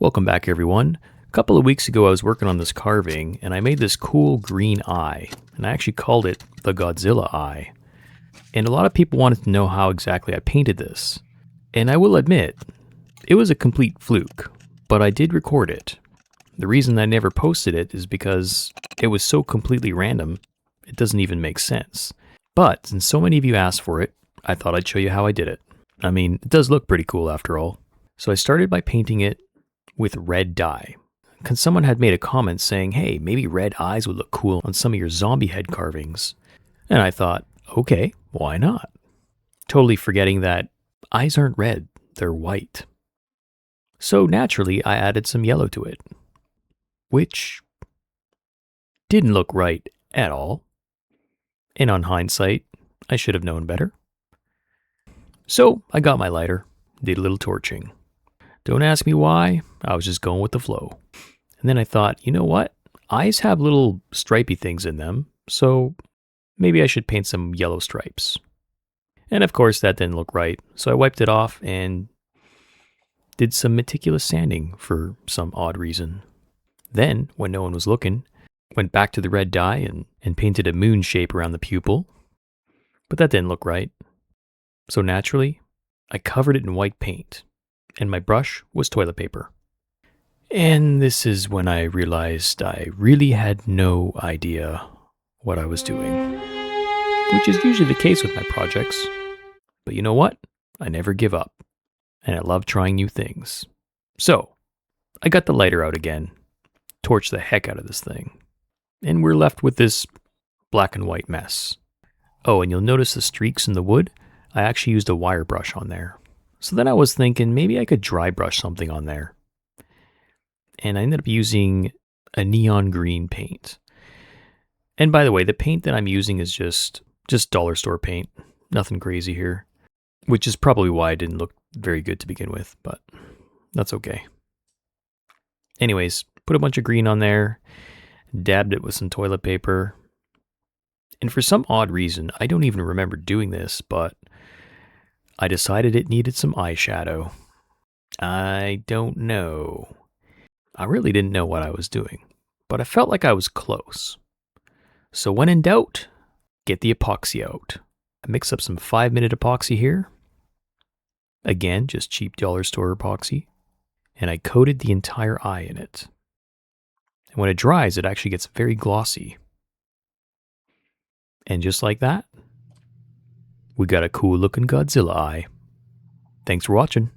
Welcome back, everyone. A couple of weeks ago, I was working on this carving, and I made this cool green eye, and I actually called it the Godzilla eye. And a lot of people wanted to know how exactly I painted this. And I will admit, it was a complete fluke, but I did record it. The reason I never posted it is because it was so completely random, it doesn't even make sense. But since so many of you asked for it, I thought I'd show you how I did it. I mean, it does look pretty cool after all. So I started by painting it with red dye. Because someone had made a comment saying, hey, maybe red eyes would look cool on some of your zombie head carvings. And I thought, okay, why not? Totally forgetting that eyes aren't red, they're white. So naturally, I added some yellow to it, which didn't look right at all. And on hindsight, I should have known better. So I got my lighter, did a little torching. Don't ask me why, I was just going with the flow. And then I thought, you know what? Eyes have little stripy things in them, so maybe I should paint some yellow stripes. And of course that didn't look right, so I wiped it off and did some meticulous sanding for some odd reason. Then, when no one was looking, went back to the red dye and painted a moon shape around the pupil. But that didn't look right. So naturally, I covered it in white paint, and my brush was toilet paper. And this is when I realized I really had no idea what I was doing, which is usually the case with my projects. But you know what? I never give up, and I love trying new things. So, I got the lighter out again, torched the heck out of this thing, and we're left with this black and white mess. Oh, and you'll notice the streaks in the wood. I actually used a wire brush on there. So then I was thinking maybe I could dry brush something on there. And I ended up using a neon green paint. And by the way, the paint that I'm using is just dollar store paint. Nothing crazy here. Which is probably why it didn't look very good to begin with, but that's okay. Anyways, put a bunch of green on there, dabbed it with some toilet paper. And for some odd reason, I don't even remember doing this, but I decided it needed some eyeshadow. I don't know. I really didn't know what I was doing, but I felt like I was close. So when in doubt, get the epoxy out. I mix up some 5-minute epoxy here. Again, just cheap dollar store epoxy. And I coated the entire eye in it. And when it dries, it actually gets very glossy. And just like that, we got a cool looking Godzilla eye. Thanks for watching.